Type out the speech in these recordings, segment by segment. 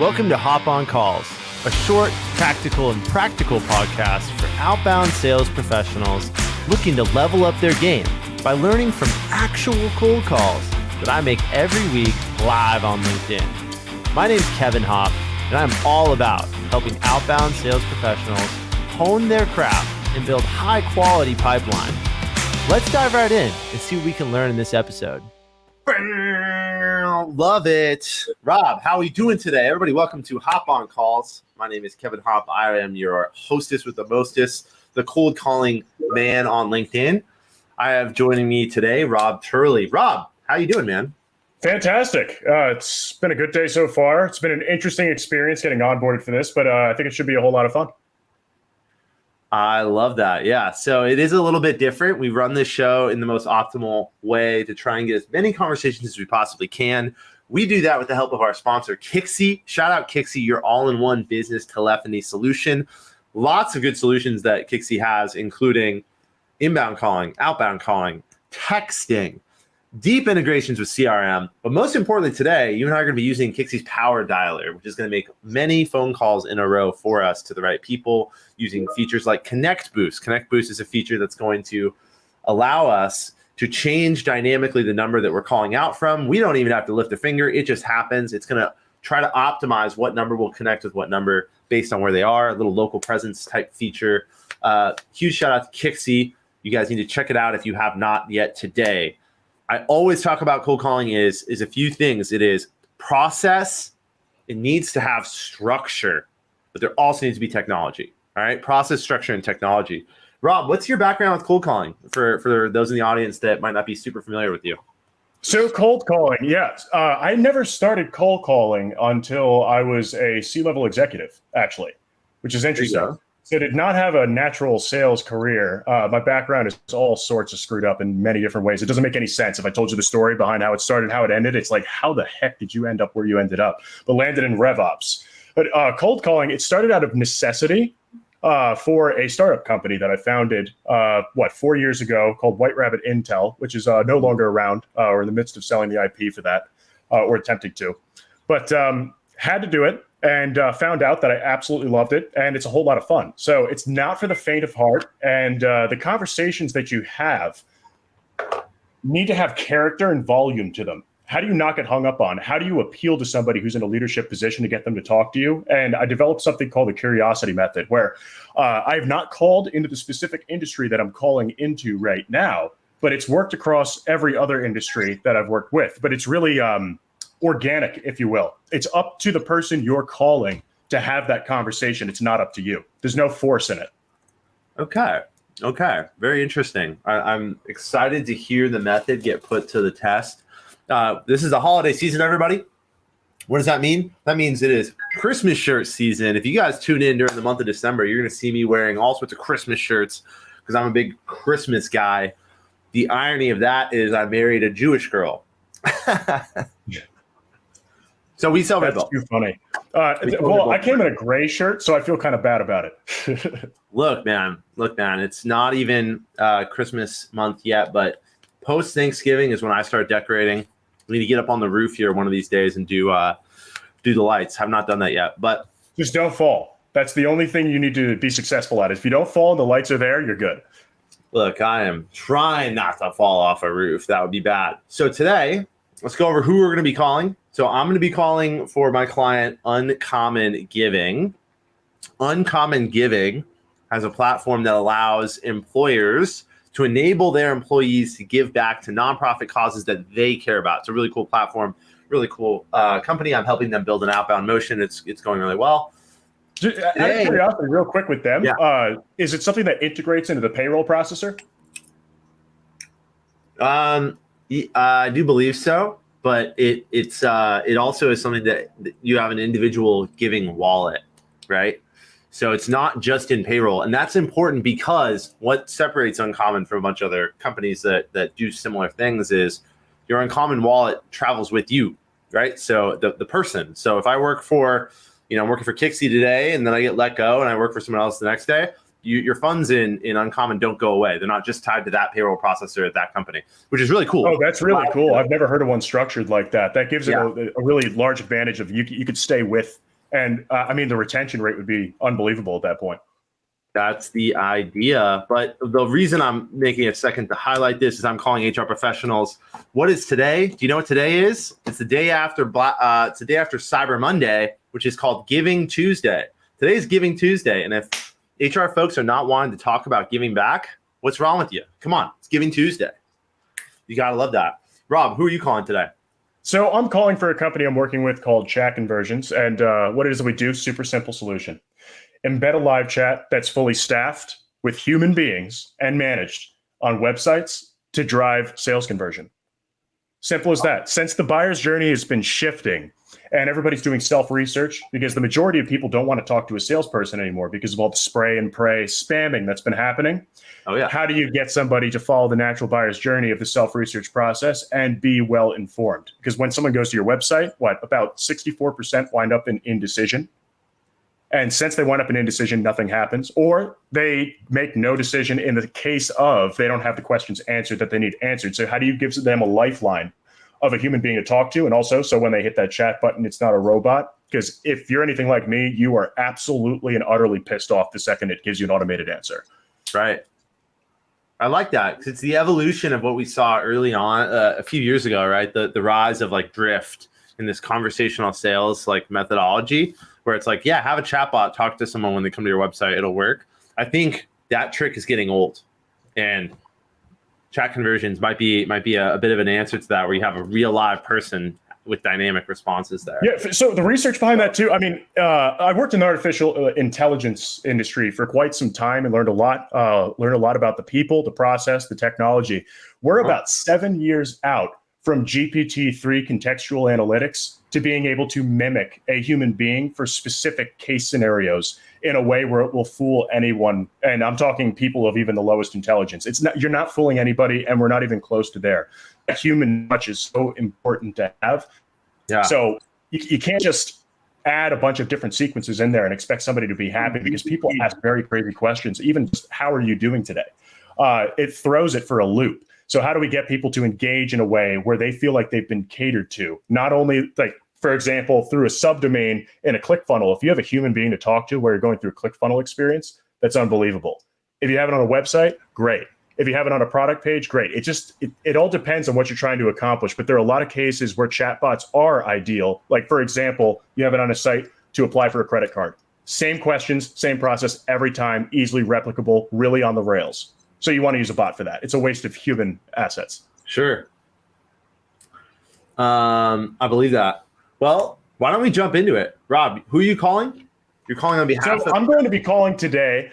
Welcome to Hop on Calls, a short, tactical, and practical podcast for outbound sales professionals looking to level up their game by learning from actual cold calls that I make every week live on LinkedIn. My name is Kevin Hopp, and I'm all about helping outbound sales professionals hone their craft and build high-quality pipeline. Let's dive right in and see what we can learn in this episode. Love it. Rob, how are you doing today? Everybody, welcome to Hop on Calls. My name is Kevin Hopp. I am your hostess with the mostest, the cold calling man on LinkedIn. I have joining me today, Rob Turley. Rob, how you doing, man? Fantastic. It's been a good day so far. It's been an interesting experience getting onboarded for this, but I think it should be a whole lot of fun. I love that. Yeah. So it is a little bit different. We run this show in the most optimal way to try and get as many conversations as we possibly can. We do that with the help of our sponsor, Kixi. Shout out Kixi, your all-in-one business telephony solution. Lots of good solutions that Kixi has, including inbound calling, outbound calling, texting, deep integrations with CRM. But most importantly today, you and I are going to be using Kixi's Power Dialer, which is going to make many phone calls in a row for us to the right people using features like Connect Boost. Connect Boost is a feature that's going to allow us to change dynamically the number that we're calling out from. We don't even have to lift a finger. It just happens. It's going to try to optimize what number will connect with what number based on where they are, a little local presence type feature. Huge shout out to Kixi. You guys need to check it out if you have not yet today. I always talk about cold calling is a few things. It is process. It needs to have structure, but there also needs to be technology. All right, process, structure, and technology. Rob, what's your background with cold calling for those in the audience that might not be super familiar with you? So cold calling, yes. I never started cold calling until I was a C-level executive, actually, which is interesting. So I did not have a natural sales career. My background is all sorts of screwed up in many different ways. It doesn't make any sense. If I told you the story behind how it started, how it ended, it's like, how the heck did you end up where you ended up? But landed in RevOps. But cold calling, it started out of necessity for a startup company that I founded, 4 years ago called White Rabbit Intel, which is no longer around. We're in the midst of selling the IP for that, or attempting to. But had to do it. And found out that I absolutely loved it, and it's a whole lot of fun. So it's not for the faint of heart, and the conversations that you have need to have character and volume to them. How do you not get hung up on? How do you appeal to somebody who's in a leadership position to get them to talk to you? And I developed something called the curiosity method, where I have not called into the specific industry that I'm calling into right now, but it's worked across every other industry that I've worked with. But it's really organic, if you will. It's up to the person you're calling to have that conversation. It's not up to you. There's no force in it. Okay. Very interesting. I'm excited to hear the method get put to the test. This is the holiday season, everybody. What does that mean? That means it is Christmas shirt season. If you guys tune in during the month of December, you're going to see me wearing all sorts of Christmas shirts because I'm a big Christmas guy. The irony of that is I married a Jewish girl. So we sell Red Bull. That's too funny. I came in a gray shirt, so I feel kind of bad about it. Look, man, it's not even Christmas month yet, but post Thanksgiving is when I start decorating. We need to get up on the roof here one of these days and do the lights. Have not done that yet, but just don't fall. That's the only thing you need to be successful at. If you don't fall and the lights are there, you're good. Look, I am trying not to fall off a roof. That would be bad. So today, let's go over who we're going to be calling. So I'm going to be calling for my client, Uncommon Giving. Uncommon Giving has a platform that allows employers to enable their employees to give back to nonprofit causes that they care about. It's a really cool platform, really cool company. I'm helping them build an outbound motion. It's going really well. Out of curiosity, real quick with them, is it something that integrates into the payroll processor? I do believe so. But it also is something that you have an individual giving wallet, right? So it's not just in payroll. And that's important because what separates Uncommon from a bunch of other companies that do similar things is your Uncommon wallet travels with you, right? So the person. So if I work for, I'm working for Kixi today and then I get let go and I work for someone else the next day, your funds in Uncommon don't go away. They're not just tied to that payroll processor at that company, which is really cool. Oh, that's really cool. I've never heard of one structured like that. That gives it a really large advantage of you could stay with And I mean, the retention rate would be unbelievable at that point. That's the idea. But the reason I'm making a second to highlight this is I'm calling HR professionals. What is today? Do you know what today is? It's the day after it's the day after Cyber Monday, which is called Giving Tuesday. Today is Giving Tuesday. And if HR folks are not wanting to talk about giving back, what's wrong with you? Come on, it's Giving Tuesday. You got to love that. Rob, who are you calling today? So I'm calling for a company I'm working with called ChatConversions. And what it is that we do, super simple solution. Embed a live chat that's fully staffed with human beings and managed on websites to drive sales conversion. Simple as that. Since the buyer's journey has been shifting and everybody's doing self-research because the majority of people don't want to talk to a salesperson anymore because of all the spray and pray spamming that's been happening. Oh, yeah. How do you get somebody to follow the natural buyer's journey of the self-research process and be well informed? Because when someone goes to your website, about 64% wind up in indecision. And since they wind up in indecision, nothing happens. Or they make no decision in the case of they don't have the questions answered that they need answered. So how do you give them a lifeline of a human being to talk to? And also, so when they hit that chat button, it's not a robot. Because if you're anything like me, you are absolutely and utterly pissed off the second it gives you an automated answer. Right. I like that because it's the evolution of what we saw early on a few years ago, right? The rise of like drift in this conversational sales like methodology where it's like, yeah, have a chatbot talk to someone when they come to your website, it'll work. I think that trick is getting old, and ChatConversions might be a bit of an answer to that, where you have a real live person with dynamic responses there. Yeah, so the research behind that too, I mean, I worked in the artificial intelligence industry for quite some time and learned a lot about the people, the process, the technology. We're about 7 years out from GPT-3 contextual analytics to being able to mimic a human being for specific case scenarios in a way where it will fool anyone. And I'm talking people of even the lowest intelligence. You're not fooling anybody, and we're not even close to there. A human touch is so important to have. Yeah. So you can't just add a bunch of different sequences in there and expect somebody to be happy, because people ask very crazy questions. Even just, how are you doing today? It throws it for a loop. So how do we get people to engage in a way where they feel like they've been catered to? Not only, like, for example, through a subdomain in a ClickFunnels. If you have a human being to talk to where you're going through a ClickFunnels experience, that's unbelievable. If you have it on a website, great. If you have it on a product page, great. It all depends on what you're trying to accomplish. But there are a lot of cases where chatbots are ideal. Like, for example, you have it on a site to apply for a credit card. Same questions, same process every time, easily replicable, really on the rails. So you want to use a bot for that. It's a waste of human assets. Sure. I believe that. Well, why don't we jump into it? Rob, who are you calling? You're calling on behalf of... I'm going to be calling today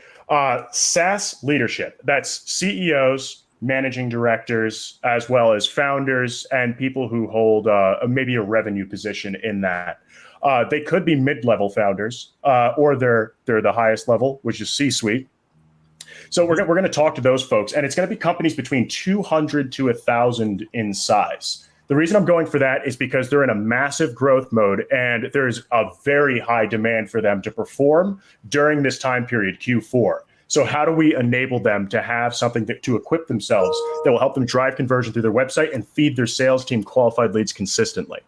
SaaS leadership. That's CEOs, managing directors, as well as founders and people who hold maybe a revenue position in that. They could be mid-level founders, or they're the highest level, which is C-suite. So we're going to talk to those folks, and it's going to be companies between 200 to 1,000 in size. The reason I'm going for that is because they're in a massive growth mode, and there's a very high demand for them to perform during this time period, Q4. So how do we enable them to have something to equip themselves that will help them drive conversion through their website and feed their sales team qualified leads consistently?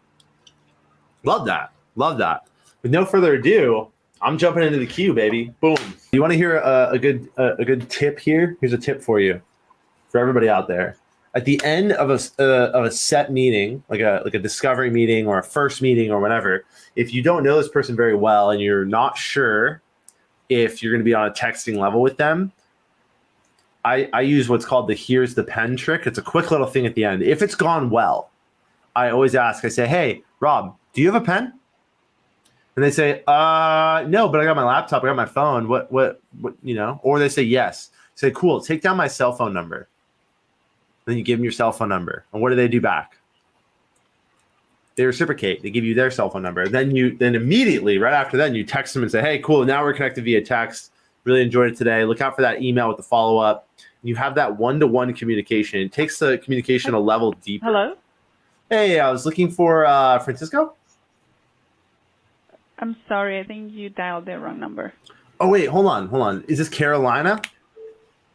Love that. Love that. With no further ado, I'm jumping into the queue, baby. Boom. You want to hear a good tip here? Here's a tip for you, for everybody out there. At the end of a set meeting, like a discovery meeting or a first meeting or whatever, if you don't know this person very well and you're not sure if you're going to be on a texting level with them, I use what's called the here's the pen trick. It's a quick little thing at the end. If it's gone well, I always ask, I say, hey, Rob, do you have a pen? And they say, no, but I got my laptop, I got my phone. What, or they say, yes. Say, cool, take down my cell phone number. Then you give them your cell phone number. And what do they do back? They reciprocate. They give you their cell phone number. Then immediately, right after that, you text them and say, hey, cool, now we're connected via text. Really enjoyed it today. Look out for that email with the follow-up. You have that one-to-one communication. It takes the communication a level deeper. Hello? Hey, I was looking for Francisco. I'm sorry, I think you dialed the wrong number. Oh, wait, hold on. Is this Carolina?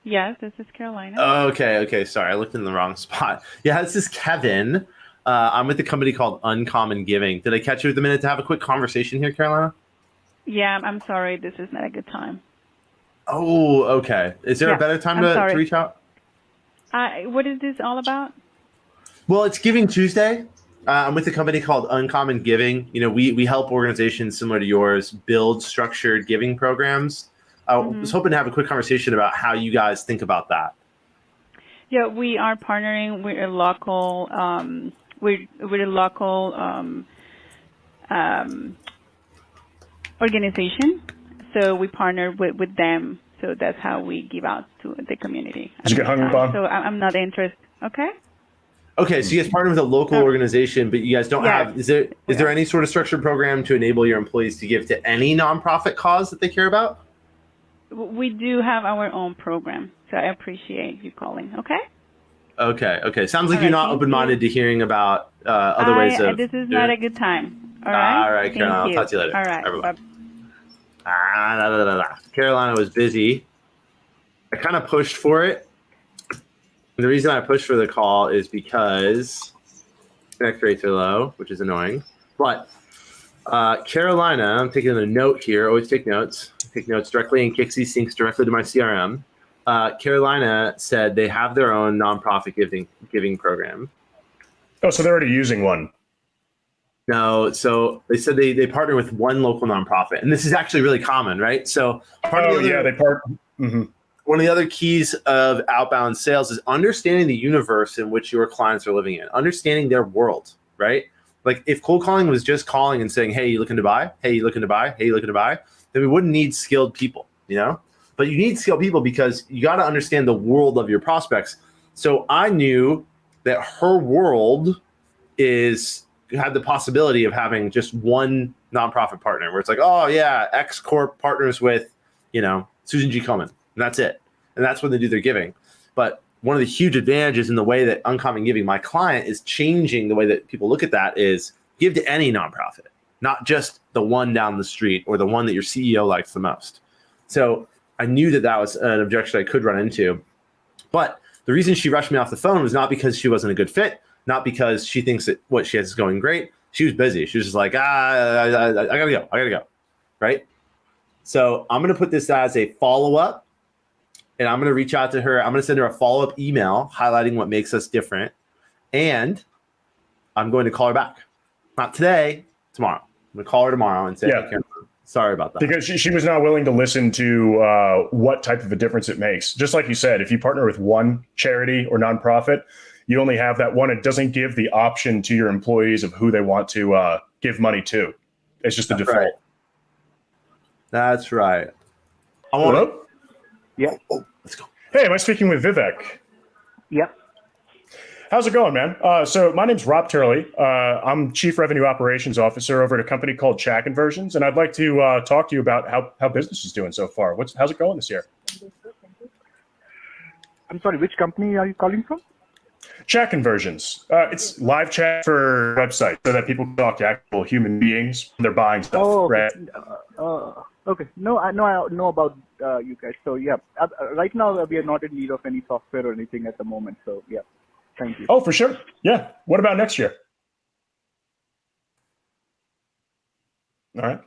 Yes, this is Carolina. Okay. Sorry, I looked in the wrong spot. Yeah, this is Kevin. I'm with a company called Uncommon Giving. Did I catch you with a minute to have a quick conversation here, Carolina? Yeah, I'm sorry. This is not a good time. Oh, okay. Is there a better time to reach out? What is this all about? Well, it's Giving Tuesday. I'm with a company called Uncommon Giving. We help organizations similar to yours build structured giving programs. I was hoping to have a quick conversation about how you guys think about that. Yeah, we are partnering with a local organization. So we partner with them. So that's how we give out to the community. Did you get hung up on? So I'm not interested. Okay. Okay, so you guys partner with a local organization, but you guys don't have. Is there any sort of structured program to enable your employees to give to any nonprofit cause that they care about? We do have our own program, so I appreciate you calling. Okay. Okay. Sounds like you're not open-minded to hearing about other ways of. This is not a good time. All right. All right, Carolina. I'll talk to you later. All right. Carolina was busy. I kind of pushed for it. And the reason I pushed for the call is because connect rates are low, which is annoying. But Carolina, I'm taking a note here. Always take notes. Take notes directly in Kixie, syncs directly to my CRM. Carolina said they have their own nonprofit giving program. Oh, so they're already using one. No, so they said they partner with one local nonprofit, and this is actually really common, right? So one of the other keys of outbound sales is understanding the universe in which your clients are living in, understanding their world, right? Like if cold calling was just calling and saying, "Hey, you looking to buy? Hey, you looking to buy? Hey, you looking to buy?" Then we wouldn't need skilled people, But you need skilled people because you got to understand the world of your prospects. So I knew that her world had the possibility of having just one nonprofit partner where it's like, oh yeah, X Corp partners with, Susan G. Komen, and that's it. And that's when they do their giving. But one of the huge advantages in the way that Uncommon Giving, my client, is changing the way that people look at that is give to any nonprofit, not just the one down the street or the one that your CEO likes the most. So I knew that was an objection I could run into. But the reason she rushed me off the phone was not because she wasn't a good fit, not because she thinks that what she has is going great. She was busy. She was just like, I gotta go, right? So I'm going to put this as a follow-up, and I'm going to reach out to her. I'm going to send her a follow-up email highlighting what makes us different, and I'm going to call her back. Not today, tomorrow. I'm going to call her tomorrow and say, hey, Karen, sorry about that. Because she was not willing to listen to what type of a difference it makes. Just like you said, if you partner with one charity or nonprofit, you only have that one. It doesn't give the option to your employees of who they want to give money to. It's just the default. Right. That's right. Hello? Yeah. Oh, let's go. Hey, am I speaking with Vivek? Yep. How's it going, man? So my name's Rob Turley. I'm Chief Revenue Operations Officer over at a company called ChatConversions, and I'd like to talk to you about how business is doing so far. How's it going this year? I'm sorry, which company are you calling from? ChatConversions. It's live chat for websites so that people can talk to actual human beings when they're buying stuff. Oh, okay. Right? Okay. No, I know about you guys. So yeah, right now we are not in need of any software or anything at the moment. So yeah, thank you. Oh, for sure. Yeah. What about next year? All right.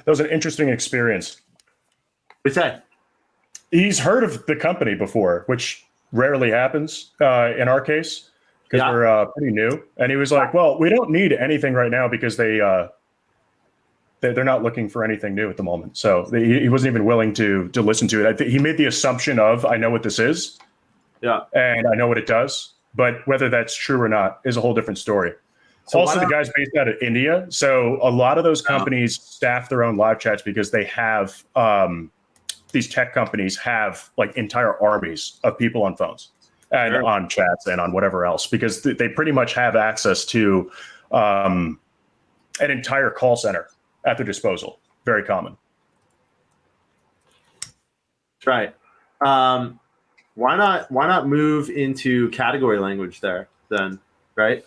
That was an interesting experience. What'd you say? He's heard of the company before, which rarely happens in our case because we're pretty new. And he was like, "Well, we don't need anything right now because they're not looking for anything new at the moment." So he wasn't even willing to listen to it. I think he made the assumption of, "I know what this is, and I know what it does," but whether that's true or not is a whole different story. So also, the guy's based out of India. So a lot of those companies staff their own live chats because they have these tech companies have like entire armies of people on phones and on chats and on whatever else, because they pretty much have access to an entire call center at their disposal. Very common. That's right. Why not move into category language there then, right?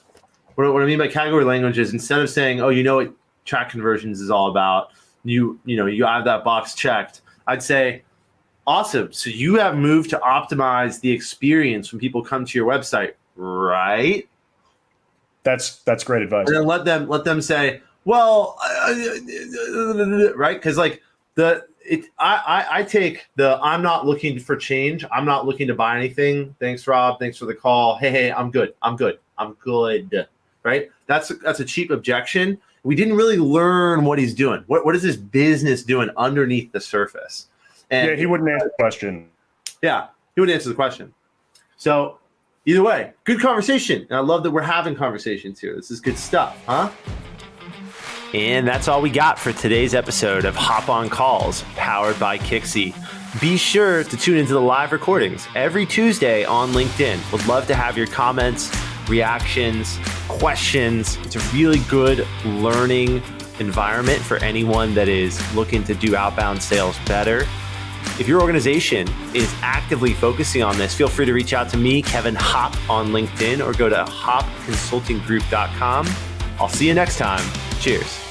What I mean by category language is instead of saying, "Oh, you know what ChatConversions is all about," you have that box checked. I'd say, "Awesome. So you have moved to optimize the experience when people come to your website. right? That's great advice. And then let them say, well, right? Because like I take the I'm not looking for change. I'm not looking to buy anything. Thanks, Rob. Thanks for the call. Hey, I'm good. Right? That's a cheap objection. We didn't really learn what he's doing. What is this business doing underneath the surface? And yeah, he wouldn't answer the question. Yeah, he would answer the question. So either way, good conversation. And I love that we're having conversations here. This is good stuff, huh? And that's all we got for today's episode of Hop On Calls, powered by Kixie. Be sure to tune into the live recordings every Tuesday on LinkedIn. Would love to have your comments, reactions, questions. It's a really good learning environment for anyone that is looking to do outbound sales better. If your organization is actively focusing on this, feel free to reach out to me, Kevin Hopp, on LinkedIn, or go to hopconsultinggroup.com. I'll see you next time. Cheers.